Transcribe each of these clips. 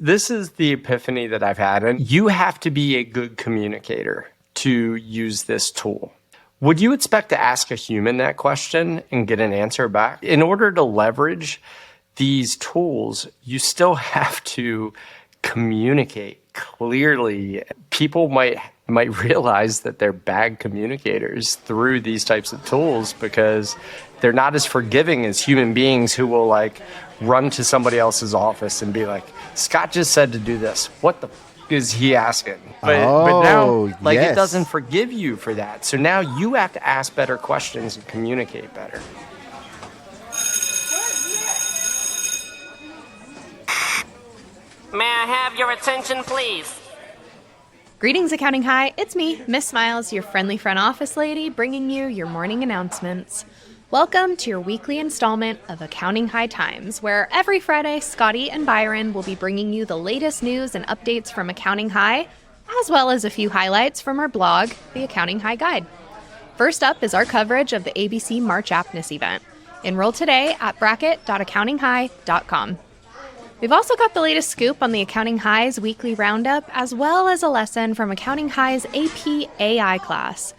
This is the epiphany that I've had, and you have to be a good communicator to use this tool. Would you expect to ask a human that question and get an answer back? In order to leverage these tools, you still have to communicate clearly. People might realize that they're bad communicators through these types of tools because they're not as forgiving as human beings who will like run to somebody else's office and be like, Scott just said to do this. What the f- is he asking? But now, like, yes. It doesn't forgive you for that. So now you have to ask better questions and communicate better. May I have your attention, please? Greetings, Accounting High. It's me, Miss Smiles, your friendly front office lady, bringing you your morning announcements. Welcome to your weekly installment of Accounting High Times, where every Friday, Scotty and Byron will be bringing you the latest news and updates from Accounting High, as well as a few highlights from our blog, The Accounting High Guide. First up is our coverage of the ABC March Appness event. Enroll today at bracket.accountinghigh.com. We've also got the latest scoop on the Accounting High's Weekly Roundup, as well as a lesson from Accounting High's AP AI class.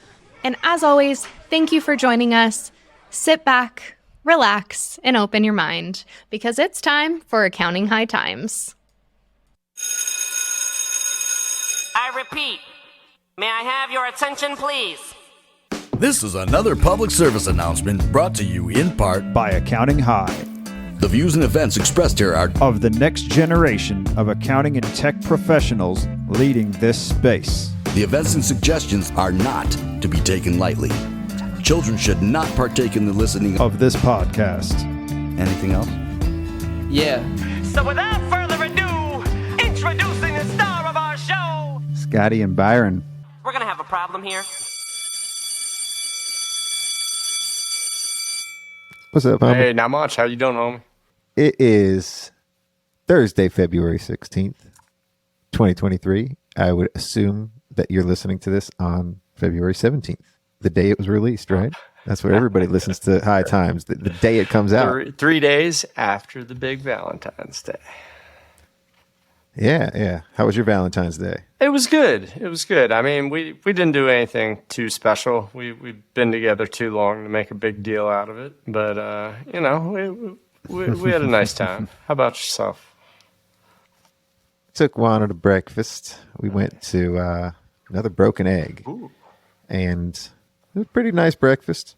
And as always, thank you for joining us. Sit back, relax, and open your mind, because it's time for Accounting High Times. I repeat, may I have your attention, please? This is another public service announcement brought to you in part by Accounting High, the views and events expressed here are of the next generation of accounting and tech professionals leading this space. The events and suggestions are not to be taken lightly. Children should not partake in the listening of this podcast. Anything else? Yeah. So without further ado, introducing the star of our show, Scotty and Byron. We're gonna have a problem here. What's up, homie? Hey, not much. How you doing, homie? It is Thursday, February 16th, 2023. I would assume that you're listening to this on February 17th, the day it was released, right? That's where everybody listens to High Times, the day it comes out. 3 days after the big Valentine's Day. Yeah. How was your Valentine's Day? It was good. I mean, we didn't do anything too special. We've been together too long to make a big deal out of it. But, we had a nice time. How about yourself? Took Juana to breakfast. We went to another Broken Egg. Ooh. And it was a pretty nice breakfast.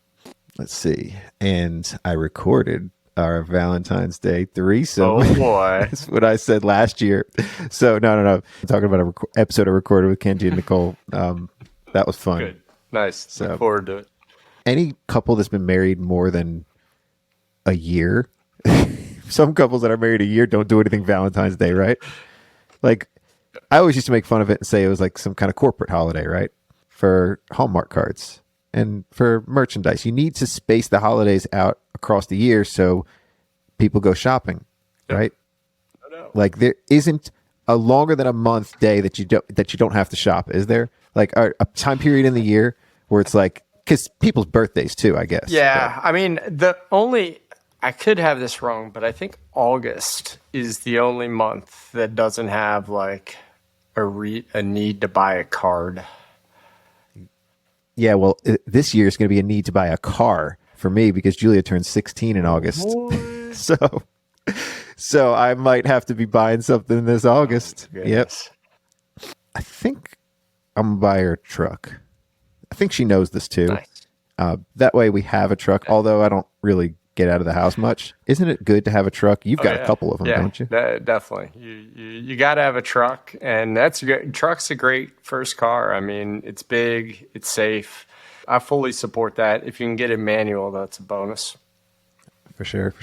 Let's see. And I recorded our Valentine's Day threesome. Oh, boy. That's what I said last year. So, no. I'm talking about an episode I recorded with Kenji and Nicole. That was fun. Good. Nice. So, look forward to it. Any couple that's been married more than a year, some couples that are married a year don't do anything Valentine's Day, right? Like, I always used to make fun of it and say it was like some kind of corporate holiday, right? For Hallmark cards and for merchandise. You need to space the holidays out across the year so people go shopping, right? No. Like, there isn't a longer than a month day that you don't have to shop, is there? Like a time period in the year where it's like, because people's birthdays too, I guess. Yeah, I mean, I could have this wrong, but I think August is the only month that doesn't have like a need to buy a card. Yeah, well, this year is going to be a need to buy a car for me because Julia turns 16 in August. So I might have to be buying something this August. Yep. I think I'm going to buy her a truck. I think she knows this too. Nice. That way we have a truck, although I don't really get out of the house much. Isn't it good to have a truck? You've got a couple of them, don't you? Definitely. You got to have a truck, and truck's a great first car. I mean, it's big, it's safe. I fully support that. If you can get it manual, that's a bonus. For sure.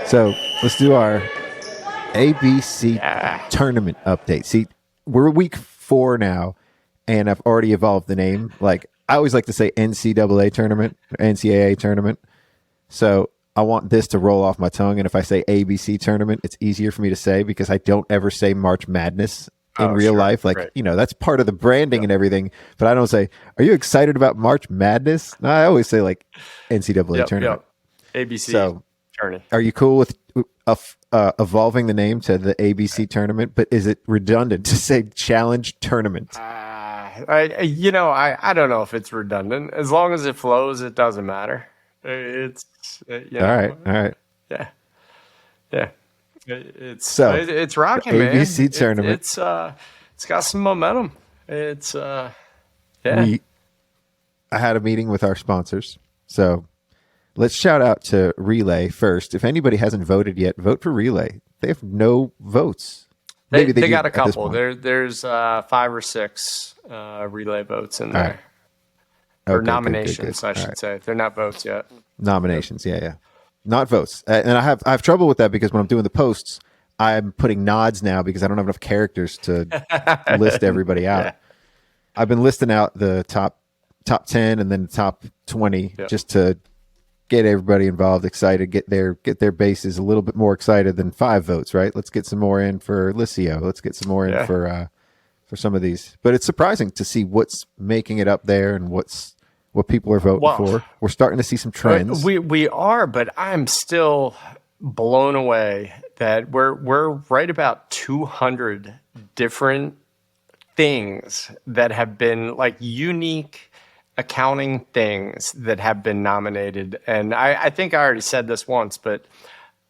So let's do our ABC tournament update. See, we're week 4 now, and I've already evolved the name. Like, I always like to say NCAA tournament, or NCAA tournament. So I want this to roll off my tongue. And if I say ABC tournament, it's easier for me to say because I don't ever say March Madness in real life. Like, right. That's part of the branding and everything. But I don't say, are you excited about March Madness? No, I always say like NCAA tournament. ABC tourney. Are you cool with evolving the name to the ABC tournament, but is it redundant to say challenge tournament? I don't know if it's redundant. As long as it flows, it doesn't matter. It's All right. Yeah. It's rocking, man. ABC tournament. It's got some momentum. I had a meeting with our sponsors, so let's shout out to Relay first. If anybody hasn't voted yet, vote for Relay. They have no votes. They do got a at this couple. point. There's 5 or 6 Relay votes in there. Right. Or Okay, nominations, good. I should say. They're not votes yet. Nominations, yeah, not votes. And I have trouble with that because when I'm doing the posts, I'm putting nods now because I don't have enough characters to list everybody out. Yeah. I've been listing out the top 10 and then the top 20 just to get everybody involved, excited, get their bases a little bit more excited than 5 votes, right? Let's get some more in for Licio. Let's get some more in for some of these. But it's surprising to see what's making it up there and what people are voting for. We're starting to see some trends. We are, but I'm still blown away that we're right about 200 different things that have been like unique accounting things that have been nominated. And I think I already said this once, but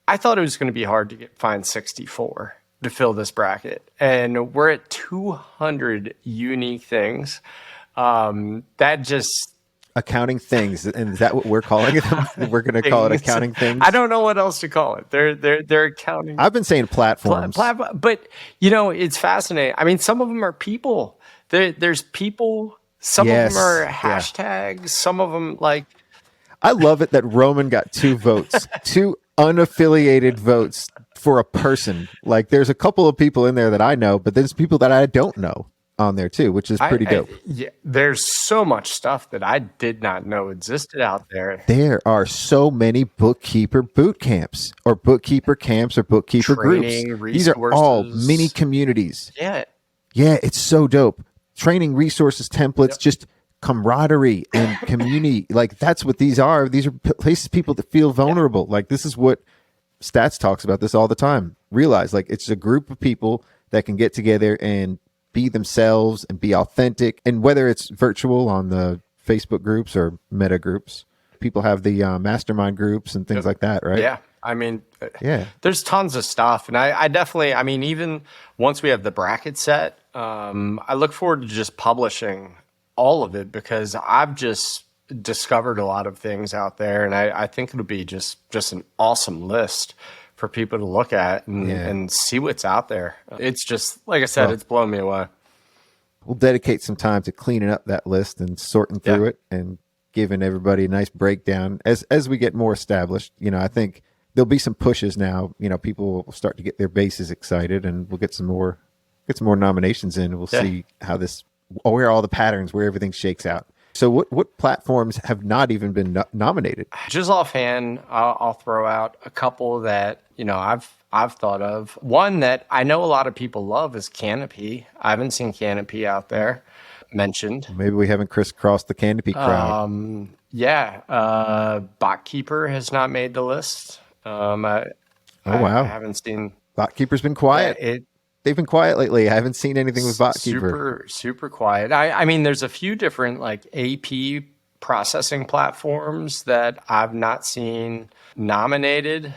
I thought it was going to be hard to find 64 to fill this bracket. And we're at 200 unique things. That just... Accounting things, and is that what we're calling it? We're going to call it accounting things. I don't know what else to call it. They're accounting. I've been saying platforms, but it's fascinating. I mean, some of them are people. There's people. Some of them are hashtags. Some of them like. I love it that Roman got 2 votes, 2 unaffiliated votes for a person. Like, there's a couple of people in there that I know, but there's people that I don't know on there too, which is pretty dope. There's so much stuff that I did not know existed out there. There are so many bookkeeper boot camps or bookkeeper camps or bookkeeper Training, groups. These are all mini communities. Yeah, it's so dope. Training resources, templates, just camaraderie and community. Like, that's what these are. These are places people that feel vulnerable. Like, this is what Stats talks about this all the time. Realize, like, it's a group of people that can get together and be themselves and be authentic. And whether it's virtual on the Facebook groups or meta groups, people have the mastermind groups and things like that, right? Yeah. I mean, there's tons of stuff. And I definitely, I mean, even once we have the bracket set, I look forward to just publishing all of it because I've just discovered a lot of things out there. And I think it'll be just an awesome list for people to look at and see what's out there. It's just, like I said, it's blown me away. We'll dedicate some time to cleaning up that list and sorting through it and giving everybody a nice breakdown as we get more established. I think there'll be some pushes now. People will start to get their bases excited, and we'll get some more nominations in. We'll see how where all the patterns, where everything shakes out. So what platforms have not even been nominated? Just offhand, I'll throw out a couple that I've thought of. One that I know a lot of people love is Canopy. I haven't seen Canopy out there mentioned. Maybe we haven't crisscrossed the Canopy crowd. BotKeeper has not made the list. Wow! I haven't seen. BotKeeper's been quiet. They've been quiet lately. I haven't seen anything with BotKeeper. Super quiet. I mean, there's a few different like AP processing platforms that I've not seen nominated.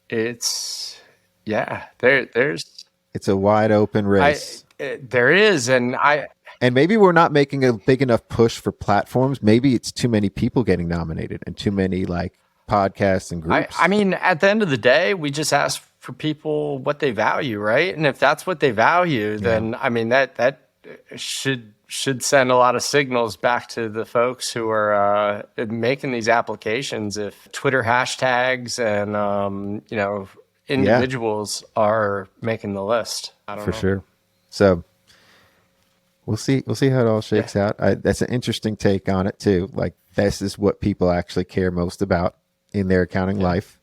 It's it's a wide open race. There is, and maybe we're not making a big enough push for platforms. Maybe it's too many people getting nominated and too many like podcasts and groups. I mean, at the end of the day, we just ask for people what they value, right? And if that's what they value, then I mean that should send a lot of signals back to the folks who are making these applications. If Twitter hashtags and individuals are making the list, I don't know. For sure. So we'll see how it all shakes out. That's an interesting take on it too. Like, this is what people actually care most about in their accounting life,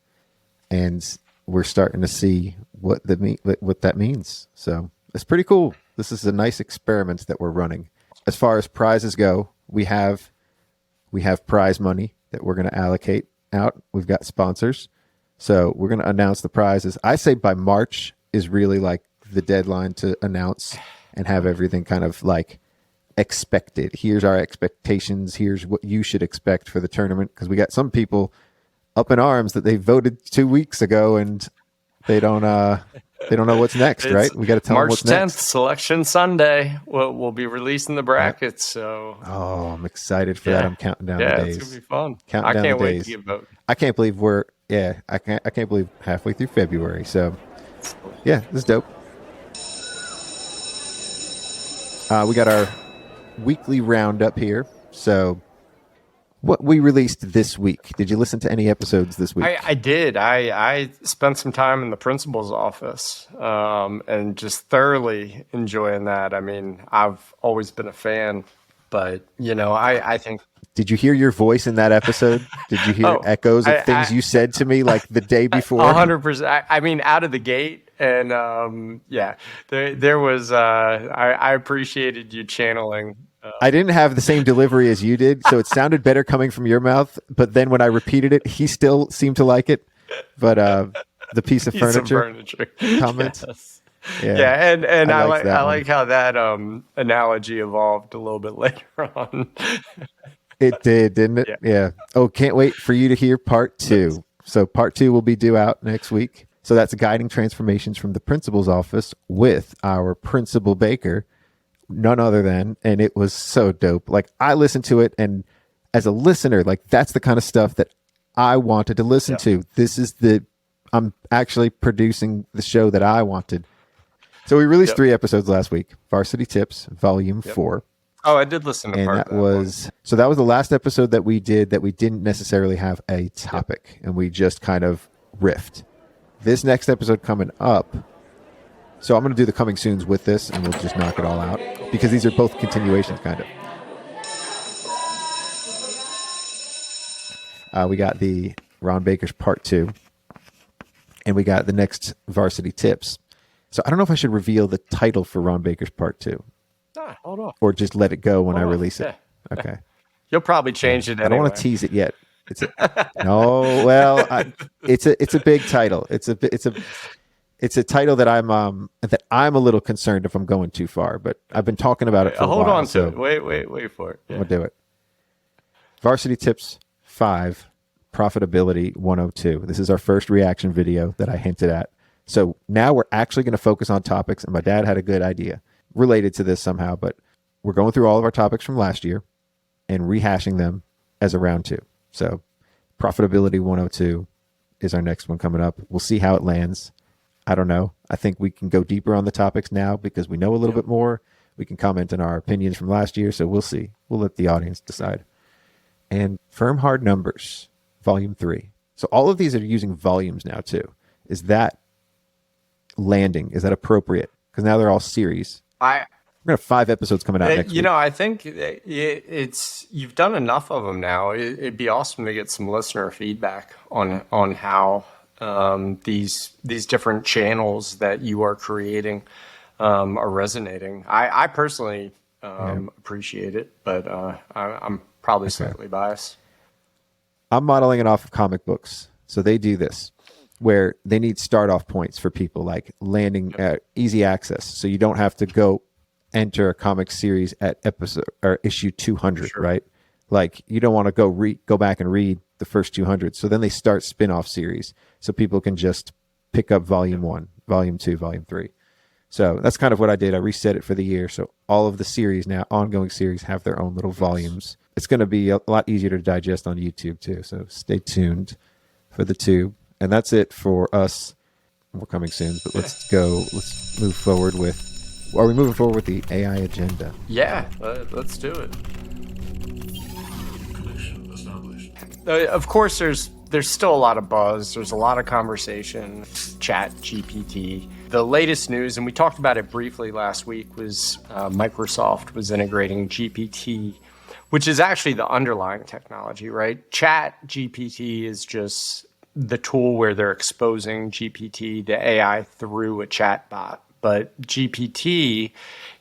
and we're starting to see what that means. So it's pretty cool. This is a nice experiment that we're running. As far as prizes go, we have prize money that we're going to allocate out. We've got sponsors. So we're going to announce the prizes. I say by March is really like the deadline to announce and have everything kind of like expected. Here's our expectations. Here's what you should expect for the tournament. Because we got some people up in arms that they voted 2 weeks ago and they don't know what's next, right? We got to tell them what's March 10th, next. Selection Sunday. We'll be releasing the brackets. So I'm excited for that. I'm counting down the yeah, days. it's gonna be fun. Counting I down can't the wait days. to get voting. I can't believe I can't believe halfway through February. So yeah, this is dope. We got our weekly roundup here. So what we released this week. Did you listen to any episodes this week? I did. I spent some time in the principal's office and just thoroughly enjoying that. I mean, I've always been a fan, but I think. Did you hear your voice in that episode? Did you hear echoes of things you said to me like the day before? 100%. I mean, out of the gate. And there was, I appreciated you channeling. I didn't have the same delivery as you did, so it sounded better coming from your mouth. But then when I repeated it, he still seemed to like it. But the piece of furniture comments. Yes. Yeah, and I like how that analogy evolved a little bit later on. It did, didn't it? Yeah. Oh, can't wait for you to hear part 2. So part 2 will be due out next week. So that's guiding transformations from the principal's office with our principal baker, none other than, and it was so dope. Like I listened to it, and as a listener, like that's the kind of stuff that I wanted to listen to. I'm actually producing the show that I wanted. So we released 3 episodes last week. Varsity Tips, Volume 4. Oh, I did listen to and part that of that was one. So that was the last episode that we did that we didn't necessarily have a topic, and we just kind of riffed. This next episode coming up, so I'm going to do the coming soons with this, and we'll just knock it all out because these are both continuations, kind of. We got the Ron Baker's part 2, and we got the next Varsity Tips. So I don't know if I should reveal the title for Ron Baker's part 2. Hold on. Or just let it go when I release it. Yeah. Okay. You'll probably change it anyway. I don't want to tease it yet. It's a big title. It's a title that I'm a little concerned if I'm going too far, but I've been talking about it for a while. Hold on to it. Wait for it. Yeah. I'm gonna do it. Varsity Tips 5, Profitability 102. This is our first reaction video that I hinted at. So now we're actually going to focus on topics, and my dad had a good idea related to this somehow, but we're going through all of our topics from last year and rehashing them as a round 2. So Profitability 102 is our next one coming up. We'll see how it lands. I don't know. I think we can go deeper on the topics now because we know a little bit more. We can comment on our opinions from last year. So we'll see. We'll let the audience decide. And Firm Hard Numbers, Volume 3. So all of these are using volumes now too. Is that landing? Is that appropriate? Because now they're all series. We're going to have 5 episodes coming out next week. I think it's you've done enough of them now. It'd be awesome to get some listener feedback on how these different channels that you are creating are resonating. I personally appreciate it, but I'm probably slightly biased. I'm modeling it off of comic books. So they do this where they need start off points for people like landing at easy access. So you don't have to go enter a comic series at episode or issue 200, right? Like you don't want to go back and read the first 200. So then they start spin-off series so people can just pick up volume 1, volume 2, volume 3. So that's kind of what I did. I reset it for the year. So all of the series now, ongoing series, have their own little volumes. It's going to be a lot easier to digest on YouTube too. So stay tuned for the tube. And that's it for us. We're coming soon, but let's move forward with. Are we moving forward with the AI agenda? Yeah, let's do it. Of course, there's still a lot of buzz. There's a lot of conversation. Chat GPT. The latest news, and we talked about it briefly last week, was Microsoft was integrating GPT, which is actually the underlying technology, right? Chat GPT is just the tool where they're exposing GPT, the AI, through a chat bot. But GPT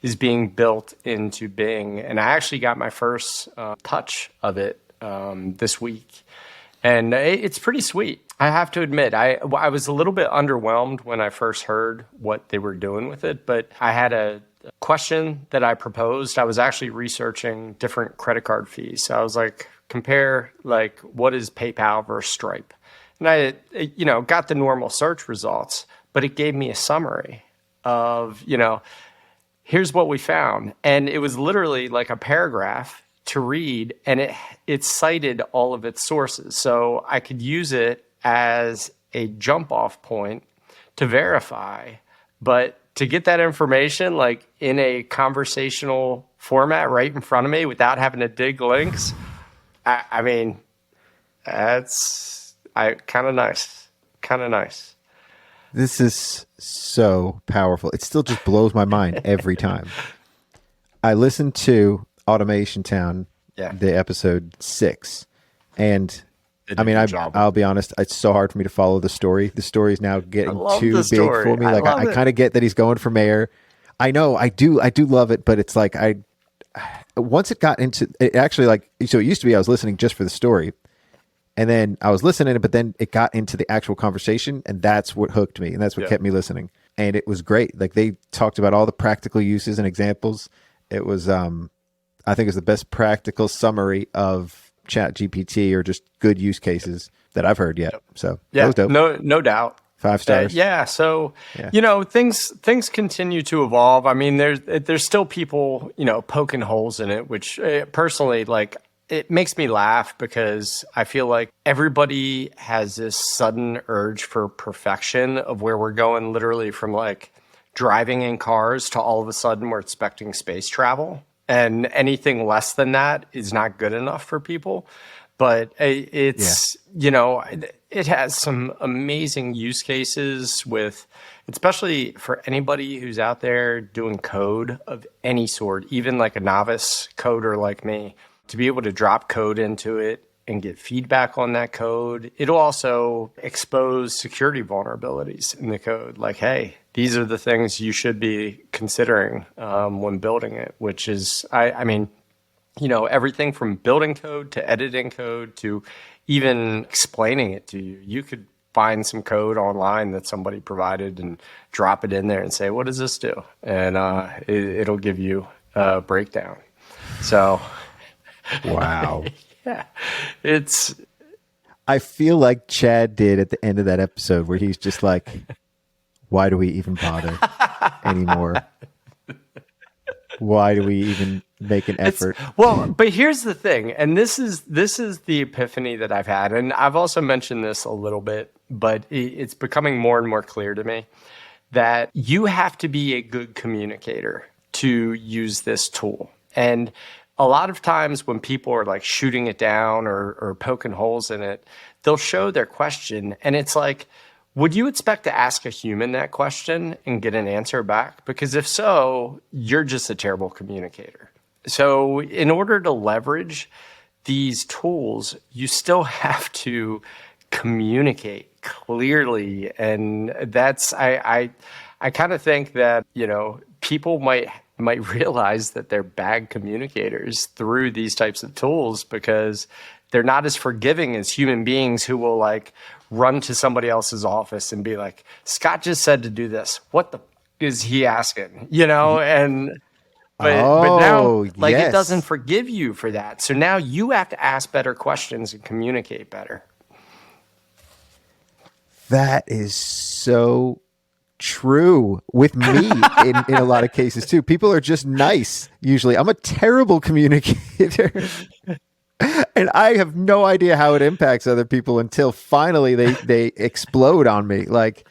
is being built into Bing. And I actually got my first touch of it this week. And it's pretty sweet. I have to admit, I was a little bit underwhelmed when I first heard what they were doing with it, but I had a question that I proposed. I was actually researching different credit card fees. So I was like, compare like what is PayPal versus Stripe. And I, got the normal search results, but it gave me a summary of, here's what we found. And it was literally like a paragraph to read, and it cited all of its sources. So I could use it as a jump off point to verify, but to get that information like in a conversational format right in front of me without having to dig links, I mean, that's kind of nice. This is so powerful. It still just blows my mind every time. I listened to Automation Town, the episode 6, and I mean, I'll be honest, it's so hard for me to follow the story. The story is now getting too big for me. Like I kind of get that he's going for mayor. I know, I do love it, but it's like once it got into it, actually, like, so it used to be I was listening just for the story, and then I was listening, but then it got into the actual conversation, and that's what hooked me, and that's what kept me listening. And it was great. Like they talked about all the practical uses and examples. It was, I think it was the best practical summary of Chat GPT or just good use cases that I've heard yet. So that was dope. No doubt. 5 stars. So, things continue to evolve. I mean, there's still people, poking holes in it, which personally, like, it makes me laugh because I feel like everybody has this sudden urge for perfection of where we're going literally from like driving in cars to all of a sudden we're expecting space travel. And anything less than that is not good enough for people. But it's, it has some amazing use cases with, especially for anybody who's out there doing code of any sort, even like a novice coder like me, to be able to drop code into it and get feedback on that code. It'll also expose security vulnerabilities in the code. Like, hey, these are the things you should be considering when building it, which is, I mean, everything from building code to editing code to even explaining it to you. You could find some code online that somebody provided and drop it in there and say, what does this do? And it'll give you a breakdown. So, wow. Yeah, I feel like Chad did at the end of that episode where he's just like, why do we even bother anymore? Why do we even make an effort? But here's the thing, and this is the epiphany that I've had, and I've also mentioned this a little bit, but it's becoming more and more clear to me that you have to be a good communicator to use this tool. And a lot of times when people are like shooting it down or poking holes in it, they'll show their question, and it's like, would you expect to ask a human that question and get an answer back? Because if so, you're just a terrible communicator. So in order to leverage these tools, you still have to communicate clearly. And that's, I kind of think that, people might realize that they're bad communicators through these types of tools because they're not as forgiving as human beings who will like run to somebody else's office and be like, Scott just said to do this. What the is he asking? And but now like it doesn't forgive you for that. So now you have to ask better questions and communicate better. That is so true with me in a lot of cases too. People are just nice. Usually I'm a terrible communicator. And I have no idea how it impacts other people until finally they explode on me. Like,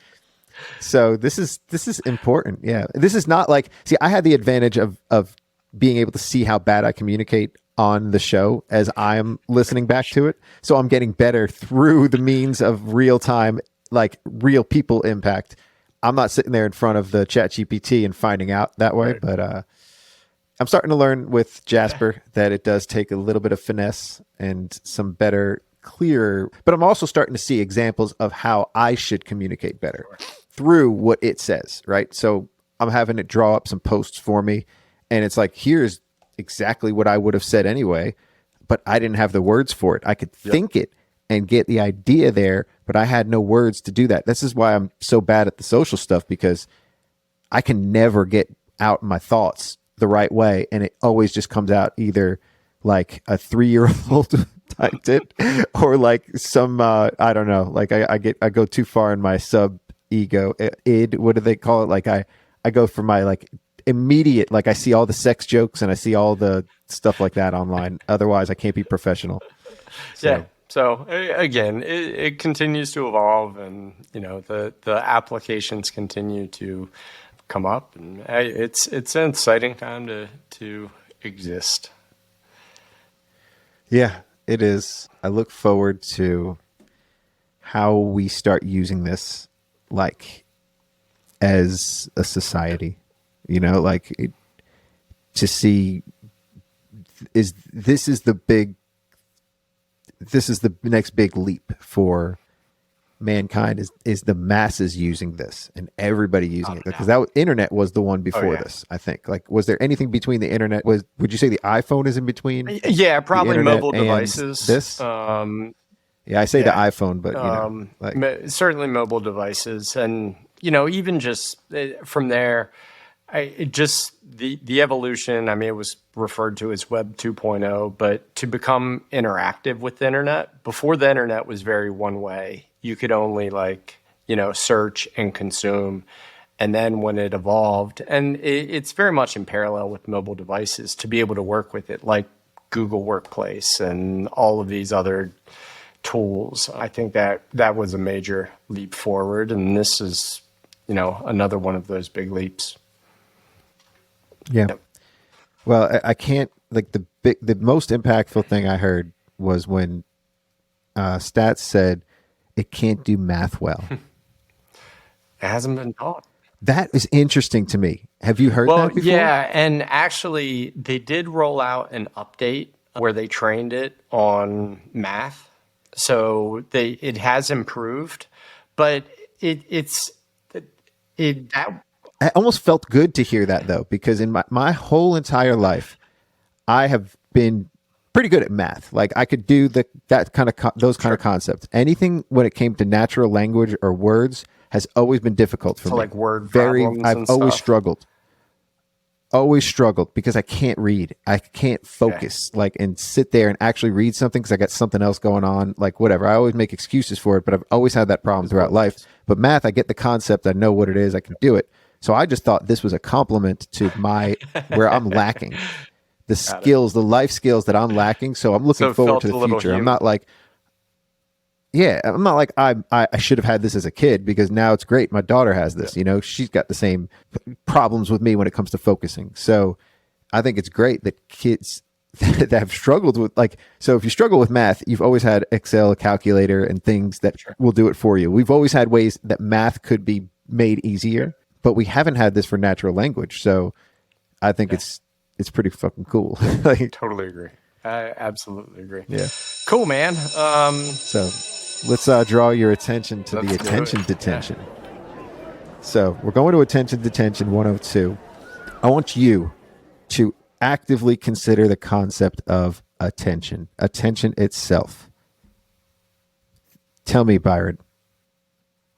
so this is important. Yeah. This is not like, see, I had the advantage of being able to see how bad I communicate on the show as I'm listening back to it. So I'm getting better through the means of real time, like real people impact. I'm not sitting there in front of the Chat GPT and finding out that way, right. But, I'm starting to learn with Jasper that it does take a little bit of finesse and some better, clearer, but I'm also starting to see examples of how I should communicate better through what it says, right? So I'm having it draw up some posts for me, and it's like, here's exactly what I would have said anyway, but I didn't have the words for it. I could think it, and get the idea there, but I had no words to do that. This is why I'm so bad at the social stuff, because I can never get out my thoughts the right way, and it always just comes out either like a 3-year-old typed it, or like some I don't know, like I go too far in my sub ego id. What do they call it? Like I go for my like immediate, like I see all the sex jokes and I see all the stuff like that online. Otherwise, I can't be professional. So. Yeah. So again, it continues to evolve, and the applications continue to come up, and it's an exciting time to exist. Yeah, it is. I look forward to how we start using this, like, as a society. To see this is the next big leap for mankind, is the masses using this and everybody using it, because internet was the one before this, I think. Like, was there anything between the internet? Would you say the iPhone is in between? Yeah, probably mobile devices. This, I say the iPhone, but certainly mobile devices, and even just from there, the evolution. I mean, it was referred to as Web 2.0, but to become interactive with the internet. Before the internet was very one way. You could only search and consume. And then when it evolved, and it's very much in parallel with mobile devices, to be able to work with it, like Google Workplace and all of these other tools. I think that was a major leap forward. And this is, another one of those big leaps. Yeah. Yep. Well, I can't, like, the most impactful thing I heard was when Stats said it can't do math well. It hasn't been taught. That is interesting to me. Have you heard that before? Yeah, and actually they did roll out an update where they trained it on math. So it has improved, but I almost felt good to hear that, though, because in my whole entire life, I have been pretty good at math. Like, I could do those kind of concepts. Anything when it came to natural language or words has always been difficult for me. Like word problems. I've always struggled. Always struggled because I can't read. I can't focus and sit there and actually read something because I got something else going on. Like, whatever. I always make excuses for it, but I've always had that problem throughout life. But math, I get the concept. I know what it is. I can do it. So I just thought this was a compliment to where I'm lacking. The life skills that I'm lacking. So I'm looking forward to the future. I'm not like, I should have had this as a kid, because now it's great. My daughter has this, she's got the same problems with me when it comes to focusing. So I think it's great that kids that have struggled with, so if you struggle with math, you've always had Excel, a calculator, and things that will do it for you. We've always had ways that math could be made easier, but we haven't had this for natural language. So I think it's pretty fucking cool. Totally agree. I absolutely agree. Yeah. Cool, man. So let's draw your attention to the attention detention. So we're going to attention detention 102. I want you to actively consider the concept of attention itself. Tell me, Byron,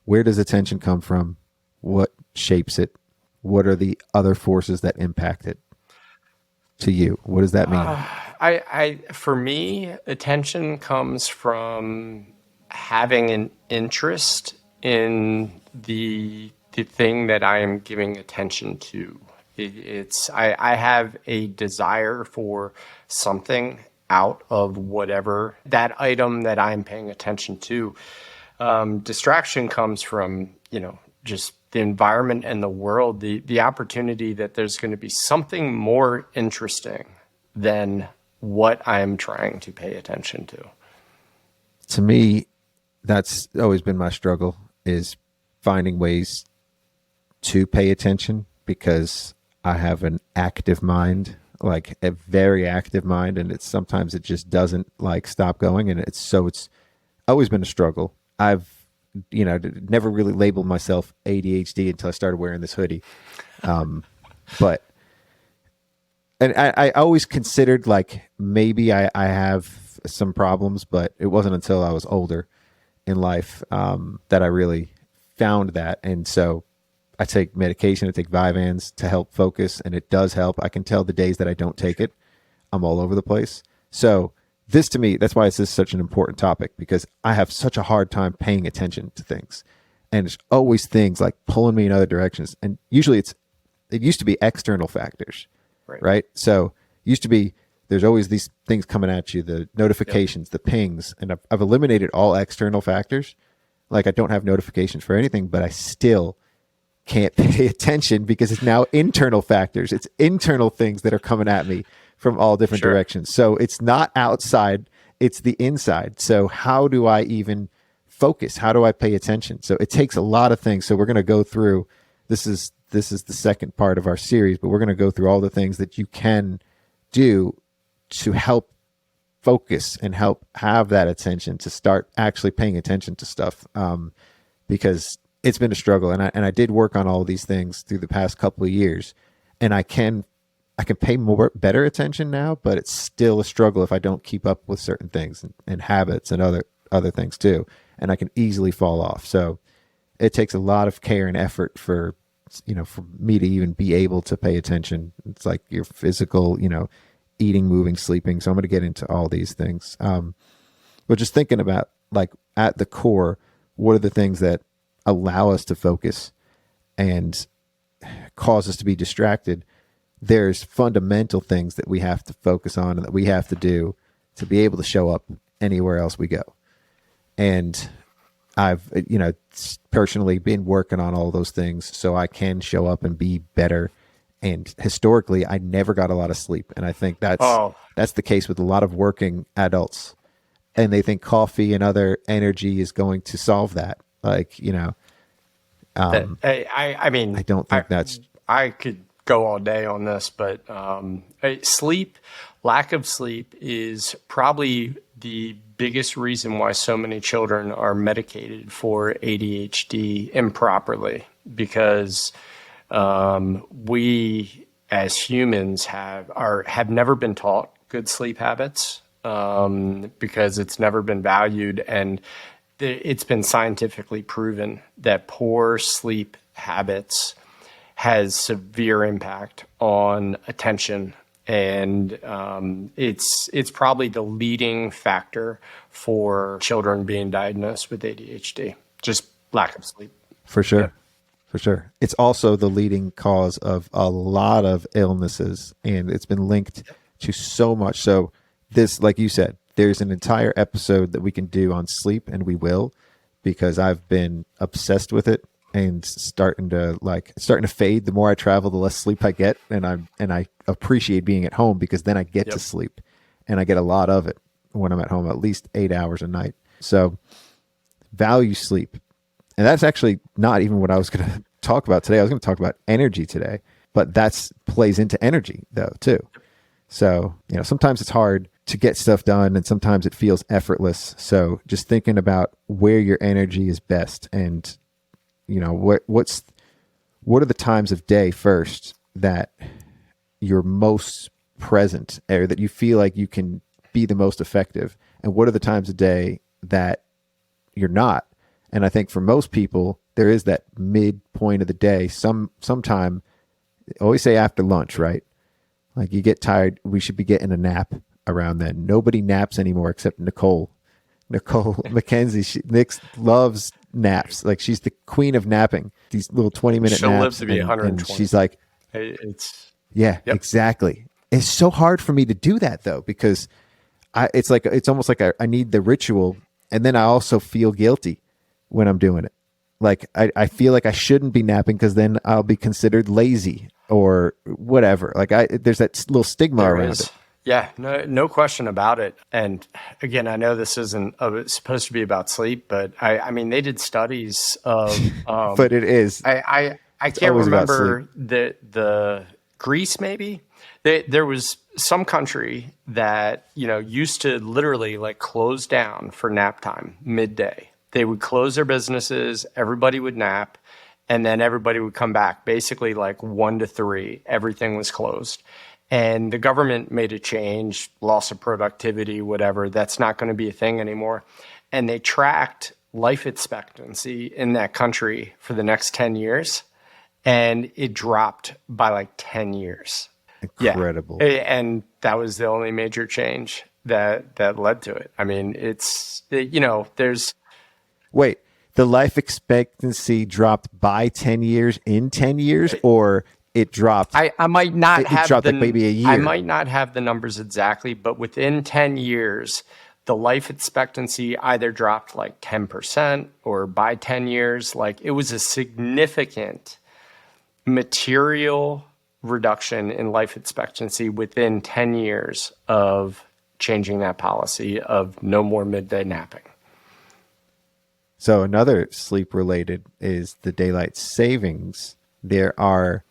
where does attention come from? What shapes it? What are the other forces that impact it? To you, what does that mean? For me, attention comes from having an interest in the thing that I am giving attention to. I have a desire for something out of whatever that item that I'm paying attention to. Distraction comes from, just the environment and the world, the opportunity that there's going to be something more interesting than what I'm trying to pay attention to. To me, that's always been my struggle, is finding ways to pay attention, because I have an active mind, like a very active mind, and sometimes it just doesn't stop going. And it's always been a struggle. I've never really labeled myself ADHD until I started wearing this hoodie. But I always considered maybe I have some problems, but it wasn't until I was older in life that I really found that. And so I take medication, I take Vyvanse to help focus, and it does help. I can tell the days that I don't take it, I'm all over the place. So this, to me, that's why this is such an important topic, because I have such a hard time paying attention to things. And it's always things like pulling me in other directions. And usually it used to be external factors, right? So it used to be, there's always these things coming at you, the notifications, the pings, and I've eliminated all external factors. Like, I don't have notifications for anything, but I still can't pay attention because it's now internal factors. It's internal things that are coming at me from all different directions. So it's not outside, it's the inside. So how do I even focus? How do I pay attention? So it takes a lot of things. So we're going to go through, this is the second part of our series, but we're going to go through all the things that you can do to help focus and help have that attention, to start actually paying attention to stuff. Because it's been a struggle, and I did work on all of these things through the past couple of years, and I can pay better attention now, but it's still a struggle if I don't keep up with certain things and habits and other things too, and I can easily fall off. So it takes a lot of care and effort for me to even be able to pay attention. It's like your physical, eating, moving, sleeping. So I'm going to get into all these things. But just thinking about, like, at the core, what are the things that allow us to focus and cause us to be distracted? There's fundamental things that we have to focus on and that we have to do to be able to show up anywhere else we go. And I've, personally been working on all those things so I can show up and be better. And historically, I never got a lot of sleep. And I think that's the case with a lot of working adults. And they think coffee and other energy is going to solve that. Like, I mean, I don't think that's... I could go all day on this, but lack of sleep is probably the biggest reason why so many children are medicated for ADHD improperly, because we as humans have never been taught good sleep habits, because it's never been valued, and it's been scientifically proven that poor sleep habits has severe impact on attention, and it's probably the leading factor for children being diagnosed with ADHD, just lack of sleep. For sure. Yeah. For sure. It's also the leading cause of a lot of illnesses, and it's been linked to so much. So this, like you said, there's an entire episode that we can do on sleep, and we will, because I've been obsessed with it and starting to fade. The more I travel, the less sleep I get, and I appreciate being at home, because then I get to sleep, and I get a lot of it when I'm at home, at least 8 hours a night. So value sleep. And that's actually not even what I was going to talk about today. I was going to talk about energy today, but that's plays into energy though too. So, sometimes it's hard to get stuff done, and sometimes it feels effortless. So just thinking about where your energy is best, and what are the times of day first that you're most present, or that you feel like you can be the most effective, and what are the times of day that you're not. And I think for most people, there is that midpoint of the day. Sometime, I always say after lunch, right? Like, you get tired, we should be getting a nap around then. Nobody naps anymore except Nicole McKenzie. Nick loves naps. Like, she's the queen of napping. These little 20-minute naps. She'll live to be 120. And she's like, exactly. It's so hard for me to do that though, because it's almost like I need the ritual, and then I also feel guilty when I'm doing it. Like, I feel like I shouldn't be napping, because then I'll be considered lazy or whatever. Like, there's that little stigma around it. Yeah, no question about it. And again, I know this isn't supposed to be about sleep, but I mean, they did studies of, but it is. I can't remember the Greece, maybe. There was some country that, used to literally like close down for nap time midday. They would close their businesses, everybody would nap, and then everybody would come back. Basically like 1 to 3, everything was closed. And the government made a change, loss of productivity, whatever. That's not going to be a thing anymore. And they tracked life expectancy in that country for the next 10 years. And it dropped by like 10 years. Incredible. Yeah. And that was the only major change that led to it. I mean, it's, there's... Wait, the life expectancy dropped by 10 years in 10 years, or it dropped? I might not have dropped like maybe a year. I might not have the numbers exactly, but within 10 years, the life expectancy either dropped like 10% or by 10 years. Like it was a significant material reduction in life expectancy within 10 years of changing that policy of no more midday napping. So another sleep related is the daylight savings. There are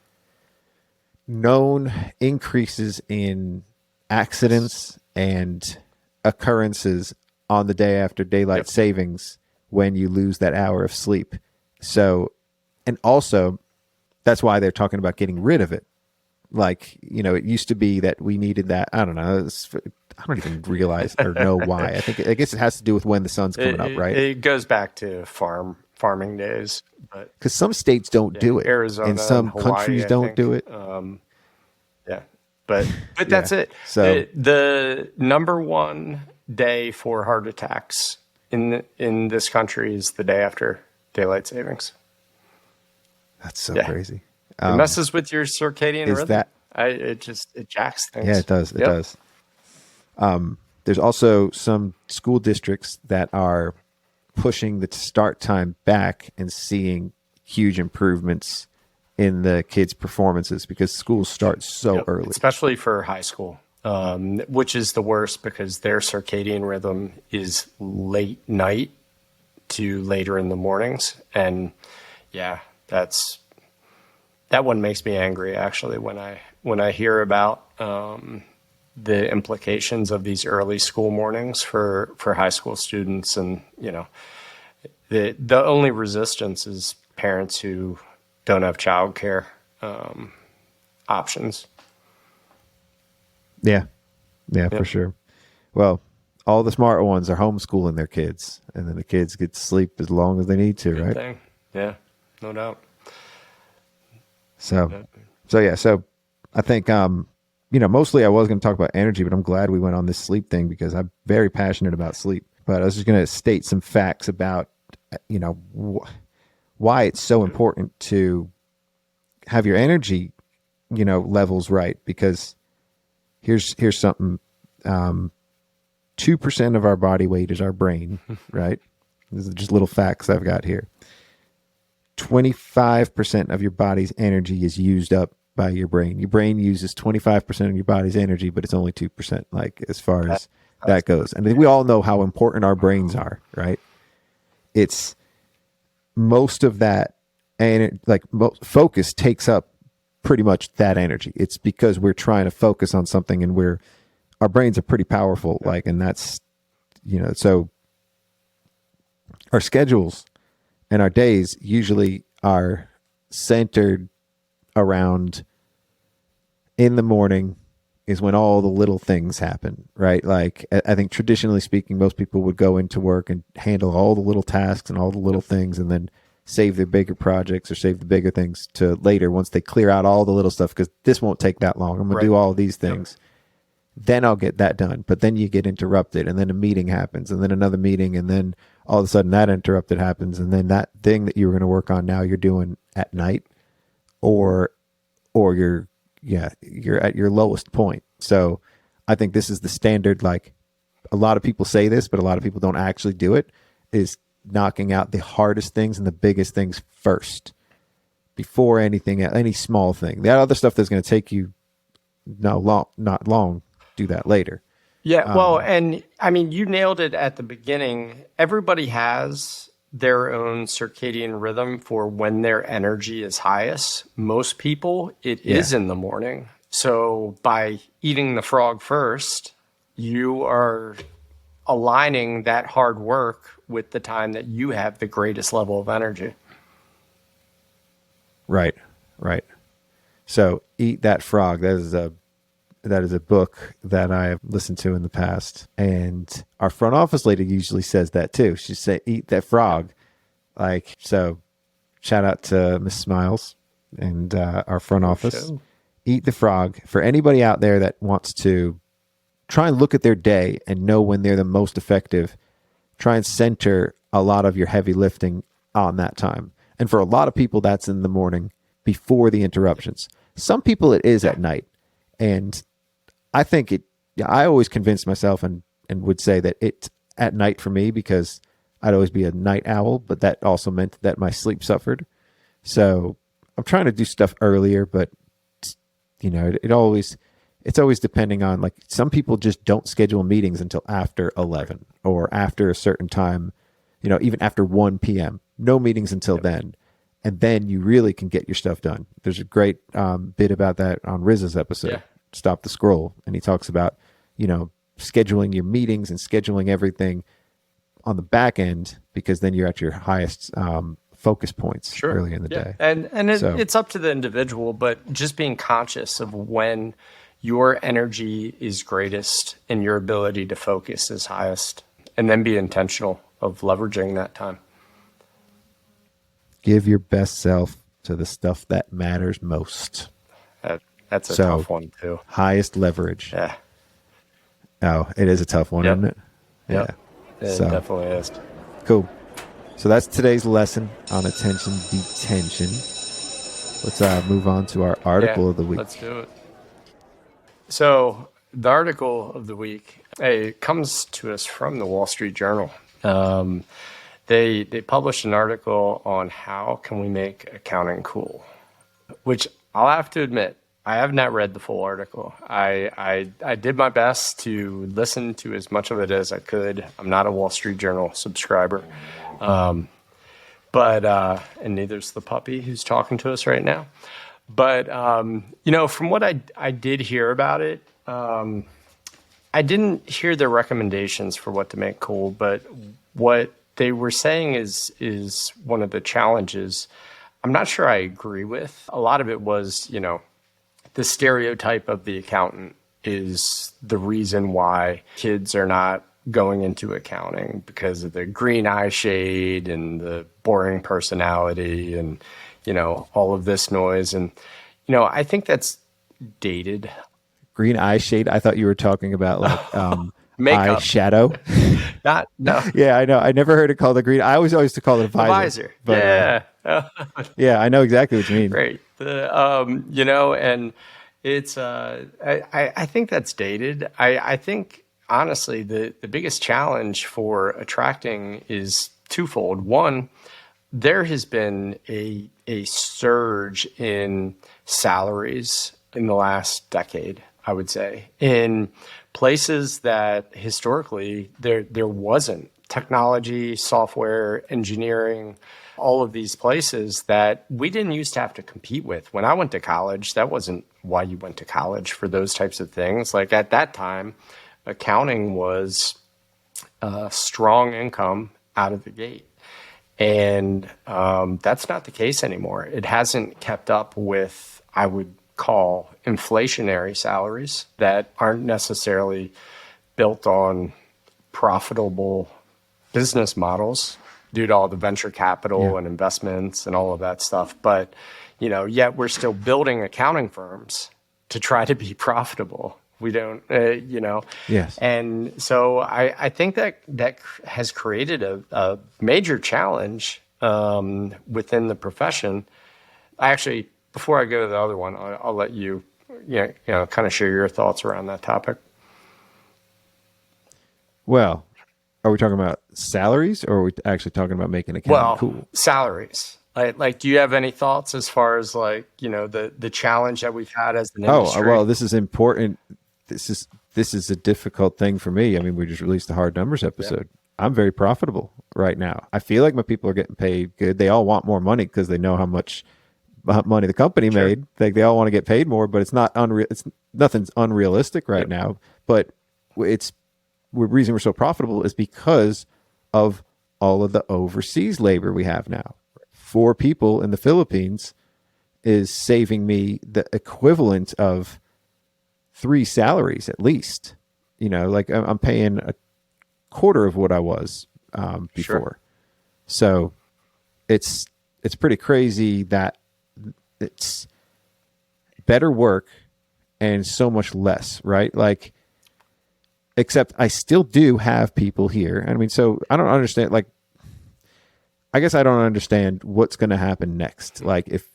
known increases in accidents and occurrences on the day after daylight savings when you lose that hour of sleep. So, and also that's why they're talking about getting rid of it. Like, it used to be that we needed that. I don't know. I don't even realize or know why. I guess it has to do with when the sun's coming up, right? It goes back to farming days, but because some states don't do it, Arizona and some and Hawaii, countries I don't think. do it. But that's it. So the number one day for heart attacks in this country is the day after daylight savings. That's so crazy. It messes with your circadian is rhythm. that it jacks things. Yeah, it does. It does. There's also some school districts that are pushing the start time back and seeing huge improvements in the kids' performances because schools start so early. Especially for high school, which is the worst because their circadian rhythm is late night to later in the mornings. And that one makes me angry actually when I hear about the implications of these early school mornings for high school students. And, the only resistance is parents who don't have childcare options. Yeah, for sure. Well, all the smart ones are homeschooling their kids, and then the kids get to sleep as long as they need to, Good right? thing. Yeah, no doubt. So I think, mostly I was going to talk about energy, but I'm glad we went on this sleep thing because I'm very passionate about sleep. But I was just going to state some facts about, why it's so important to have your energy, levels right. Because here's something, 2% of our body weight is our brain, right? These are just little facts I've got here. 25% of your body's energy is used up by your brain. Your brain uses 25% of your body's energy, but it's only 2%, like as far as that goes. And we all know how important our brains are, right? It's most of that, and focus takes up pretty much that energy. It's because we're trying to focus on something, and our brains are pretty powerful, and that's, so our schedules and our days usually are centered around in the morning is when all the little things happen, right? Like I think traditionally speaking, most people would go into work and handle all the little tasks and all the little things and then save their bigger projects or save the bigger things to later once they clear out all the little stuff, because this won't take that long. I'm going to do all these things. Then I'll get that done. But then you get interrupted, and then a meeting happens, and then another meeting, and then all of a sudden that interrupted happens, and then that thing that you were going to work on now you're doing at night, or you're at your lowest point. So I think this is the standard. Like a lot of people say this, but a lot of people don't actually do it, is knocking out the hardest things and the biggest things first before anything, any small thing. That other stuff that's going to take you not long, do that later. Yeah, well, and I mean, you nailed it at the beginning. Everybody has their own circadian rhythm for when their energy is highest. Most people, it is in the morning. So by eating the frog first, you are aligning that hard work with the time that you have the greatest level of energy. Right. So eat that frog. That is a That is a book that I have listened to in the past. And our front office lady usually says that too. She say, eat that frog. Like, so shout out to Miss Smiles and our front office. Show. Eat the frog. For anybody out there that wants to try and look at their day and know when they're the most effective, try and center a lot of your heavy lifting on that time. And for a lot of people, that's in the morning before the interruptions. Some people it is at night. And I think I always convinced myself and would say that it's at night for me because I'd always be a night owl, but that also meant that my sleep suffered. So I'm trying to do stuff earlier, but it's always depending on, like, some people just don't schedule meetings until after 11 or after a certain time, even after 1 p.m. No meetings until then. And then you really can get your stuff done. There's a great bit about that on Riz's episode, Stop the Scroll. And he talks about, scheduling your meetings and scheduling everything on the back end, because then you're at your highest focus points early in the day. And it's up to the individual, but just being conscious of when your energy is greatest and your ability to focus is highest, and then be intentional of leveraging that time. Give your best self to the stuff that matters most. That's a tough one too. Highest leverage. Yeah. Oh, it is a tough one, isn't it? Yep. Yeah. It definitely is. Cool. So that's today's lesson on attention detention. Let's move on to our article of the week. Let's do it. So the article of the week comes to us from the Wall Street Journal. They published an article on how can we make accounting cool, which I'll have to admit, I have not read the full article. I did my best to listen to as much of it as I could. I'm not a Wall Street Journal subscriber, but and neither's the puppy who's talking to us right now. But from what I did hear about it, I didn't hear the recommendations for what to make cool, but what they were saying is one of the challenges. I'm not sure I agree with. A lot of it was, the stereotype of the accountant is the reason why kids are not going into accounting, because of the green eye shade and the boring personality and, all of this noise. And, I think that's dated. Green eye shade? I thought you were talking about makeup. Eye shadow. No. Yeah, I know. I never heard it called a green. I always used to call it a visor. But, yeah, I know exactly what you mean. Right. And it's, I think that's dated. I think, honestly, the biggest challenge for attracting is twofold. One, there has been a surge in salaries in the last decade, I would say, in places that historically there wasn't. Technology, software, engineering, all of these places that we didn't used to have to compete with. When I went to college, that wasn't why you went to college, for those types of things. Like, at that time, accounting was strong income out of the gate. And that's not the case anymore. It hasn't kept up with, I would call, inflationary salaries that aren't necessarily built on profitable business models due to all the venture capital and investments and all of that stuff. But, yet we're still building accounting firms to try to be profitable. We don't, Yes. And so I think that has created a major challenge within the profession. Before I go to the other one, I'll let you, kind of share your thoughts around that topic. Well, are we talking about salaries, or are we actually talking about making accounting cool? Salaries. Like, do you have any thoughts as far as the challenge that we've had as an industry? Oh, well, this is important. This is a difficult thing for me. I mean, we just released the hard numbers episode. Yeah. I'm very profitable right now. I feel like my people are getting paid good. They all want more money because they know how much money the company made. Like, they all want to get paid more, but it's not it's nothing's unrealistic right now. But the reason we're so profitable is because of all of the overseas labor we have now. 4 people in the Philippines is saving me the equivalent of 3 salaries at least. You know, like I'm paying a quarter of what I was before. Sure. So it's pretty crazy that it's better work and so much less, right? Like, except I still do have people here. I mean, so I don't understand, like, I guess I don't understand what's going to happen next. Like, if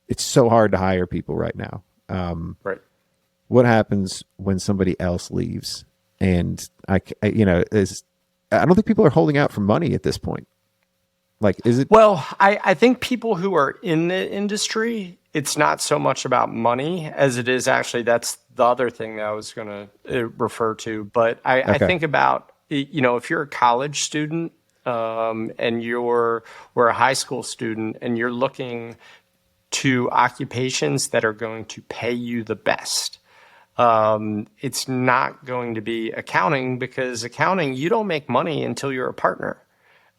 it's so hard to hire people right now. Right. What happens when somebody else leaves? And I don't think people are holding out for money at this point. Like, is it? Well, I think people who are in the industry, it's not so much about money as it is actually, that's the other thing that I was going to refer to. But I think about, you know, if you're a college student and we're a high school student and you're looking to occupations that are going to pay you the best. It's not going to be accounting, because accounting, you don't make money until you're a partner.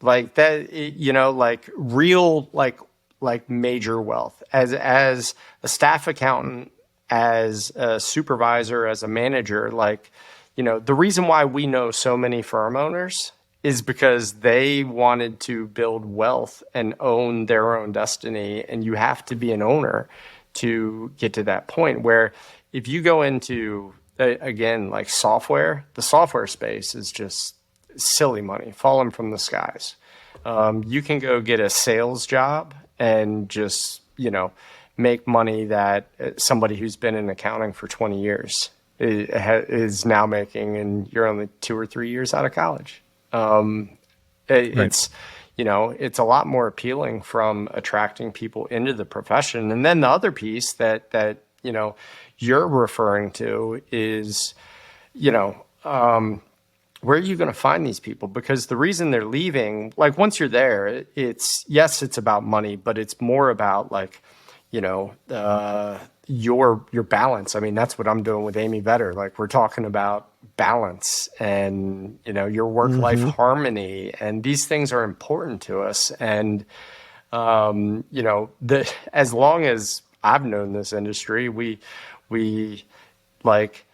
Like that, you know, like real, like major wealth as a staff accountant, as a supervisor, as a manager. Like, you know, the reason why we know so many firm owners is because they wanted to build wealth and own their own destiny. And you have to be an owner to get to that point where if you go into, again, like software, the software space is just silly money falling from the skies. You can go get a sales job and just, you know, make money that somebody who's been in accounting for 20 years is now making, and you're only 2 or 3 years out of college. It's, you know, it's a lot more appealing from attracting people into the profession. And then the other piece that, you know, you're referring to is, you know, where are you going to find these people? Because the reason they're leaving, like once you're there, it's about money, but it's more about like, you know, your balance. I mean, that's what I'm doing with Amy Vetter. Like, we're talking about balance and, you know, your work-life harmony, and these things are important to us. And, you know, as long as I've known this industry, we like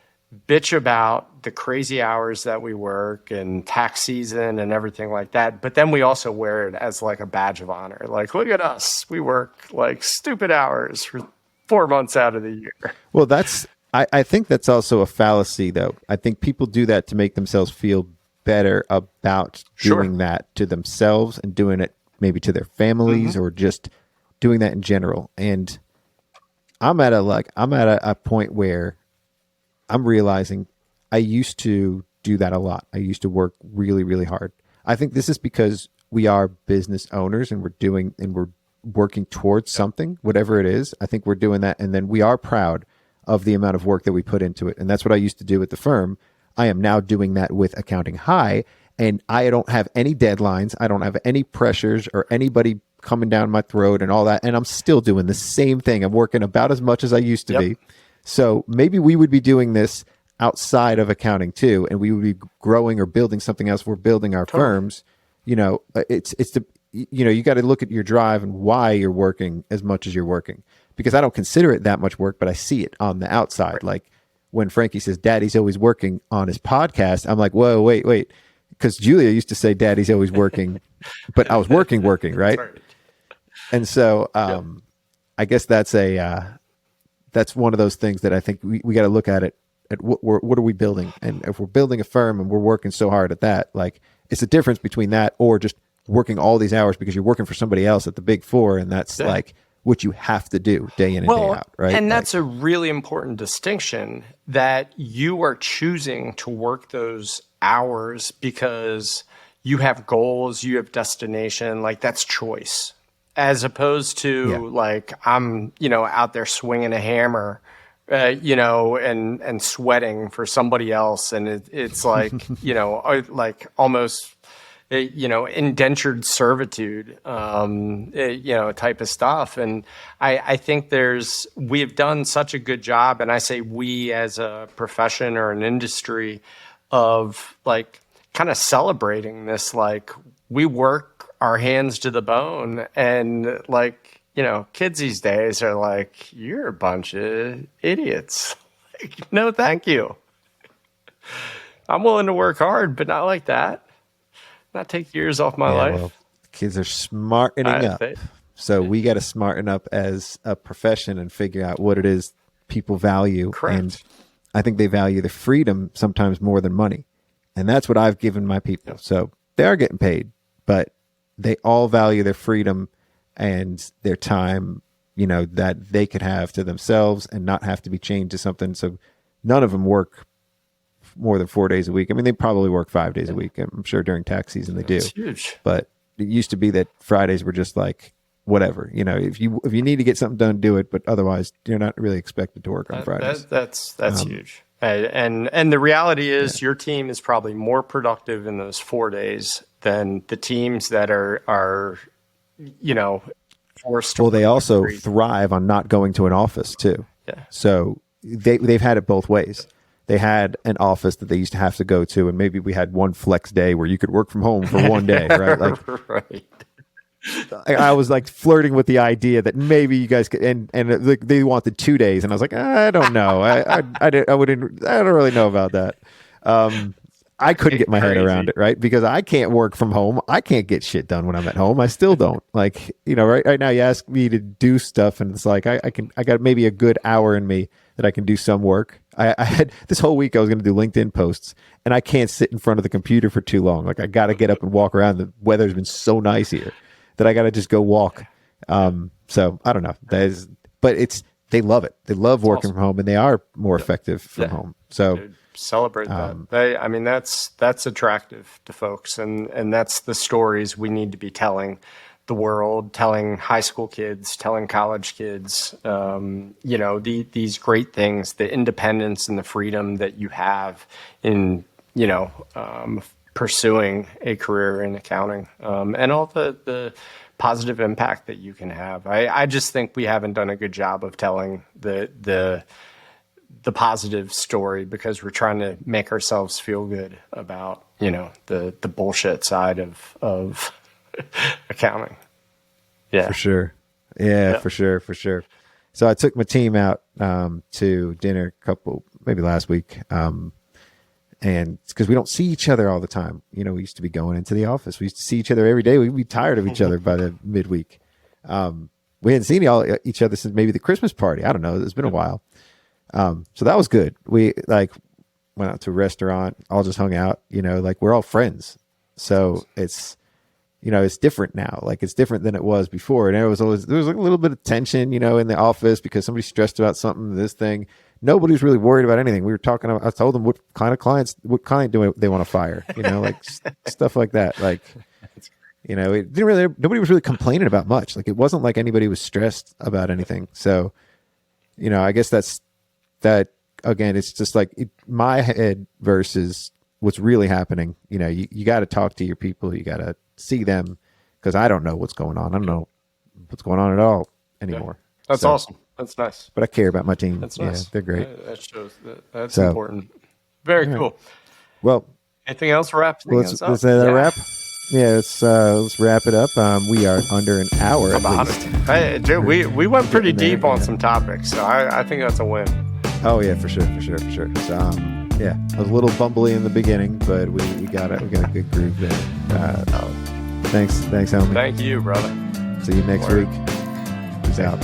bitch about the crazy hours that we work and tax season and everything like that. But then we also wear it as like a badge of honor. Like, look at us. We work like stupid hours for 4 months out of the year. Well, I think that's also a fallacy, though. I think people do that to make themselves feel better about doing that to themselves and doing it maybe to their families or just doing that in general. And I'm at a point where I'm realizing I used to do that a lot. I used to work really, really hard. I think this is because we are business owners and we're working towards something, whatever it is. I think we're doing that. And then we are proud of the amount of work that we put into it. And that's what I used to do at the firm. I am now doing that with Accounting High, and I don't have any deadlines. I don't have any pressures or anybody coming down my throat and all that. And I'm still doing the same thing. I'm working about as much as I used to be. So maybe we would be doing this outside of accounting too, and we would be growing or building something else. We're building our firms. You know, you got to look at your drive and why you're working as much as you're working, because I don't consider it that much work, but I see it on the outside. Right. Like when Frankie says Daddy's always working on his podcast, I'm like, whoa, wait. Because Julia used to say Daddy's always working, but I was working, right? And so I guess that's one of those things that I think we got to look at it. What are we building? And if we're building a firm and we're working so hard at that, like, it's a difference between that or just working all these hours because you're working for somebody else at the Big Four, and that's like what you have to do day in and day out, right? And that's a really important distinction, that you are choosing to work those hours because you have goals, you have destination, like that's choice, as opposed to like I'm, out there swinging a hammer, and sweating for somebody else. And it's like, like almost, indentured servitude, type of stuff. And I think we have done such a good job, and I say we as a profession or an industry, of like kind of celebrating this, like we work our hands to the bone, and like, kids these days are like, you're a bunch of idiots. No, thank you. I'm willing to work hard, but not like that. Not take years off my life. Well, kids are smartening up. So we got to smarten up as a profession and figure out what it is people value. Correct. And I think they value the freedom sometimes more than money. And that's what I've given my people. So they are getting paid, but they all value their freedom and their time, you know, that they could have to themselves and not have to be chained to something. So none of them work more than 4 days a week. I mean, they probably work 5 days a week. I'm sure during tax season they do. It's huge. But it used to be that Fridays were just like, whatever, you know, if you need to get something done, do it. But otherwise, you're not really expected to work on Fridays. That's huge. And the reality is your team is probably more productive in those 4 days than the teams that are you know, forced to. Well, they also thrive on not going to an office too. Yeah. So they've had it both ways. They had an office that they used to have to go to, and maybe we had one flex day where you could work from home for one day, right? Like, right. I was like flirting with the idea that maybe you guys could, and they wanted 2 days, and I was like, I don't know, I don't really know about that. I couldn't get my head around it, right? Because I can't work from home. I can't get shit done when I'm at home. I still don't. Like, you know, right now you ask me to do stuff, and it's like I got maybe a good hour in me that I can do some work. I had this whole week I was going to do LinkedIn posts, and I can't sit in front of the computer for too long. Like, I got to get up and walk around. The weather's been so nice here that I got to just go walk. So I don't know. But they love it. They love working from home, and they are more effective from home. So Dude, celebrate that. I mean, that's attractive to folks, and that's the stories we need to be telling the world, telling high school kids, telling college kids, you know, these great things, the independence and the freedom that you have in, you know, pursuing a career in accounting, and all the positive impact that you can have. I just think we haven't done a good job of telling the positive story because we're trying to make ourselves feel good about, you know, the bullshit side of accounting. Yeah, for sure. Yeah, for sure. So I took my team out to dinner maybe last week. And it's because we don't see each other all the time. You know, we used to be going into the office. We used to see each other every day. We'd be tired of each other by the midweek. We hadn't seen each other since maybe the Christmas party. I don't know. It's been a while. So that was good. We went out to a restaurant, all just hung out, you know, like we're all friends. So it's, you know, it's different now. Like it's different than it was before. And there was like a little bit of tension, you know, in the office because somebody stressed about something, this thing. Nobody was really worried about anything. We were talking about, I told them what client do they want to fire, you know, like stuff like that. Like, you know, nobody was really complaining about much. Like it wasn't like anybody was stressed about anything. So, you know, I guess that again, it's just like my head versus what's really happening. You know, you got to talk to your people. You got to see them because I don't know what's going on. I don't know what's going on at all anymore. Yeah. That's awesome. That's nice. But I care about my team. That's nice. Yeah, they're great. That shows that's important. Very cool. Well, anything else? Let's say that a wrap. Yeah, let's wrap it up. We are under an hour at least. Hey, dude, we went pretty deep on some topics, so I think that's a win. Oh yeah, for sure. So yeah, I was a little bumbly in the beginning, but we got a good groove there. Thanks, homie. Thank you, brother. See you next week. Peace out.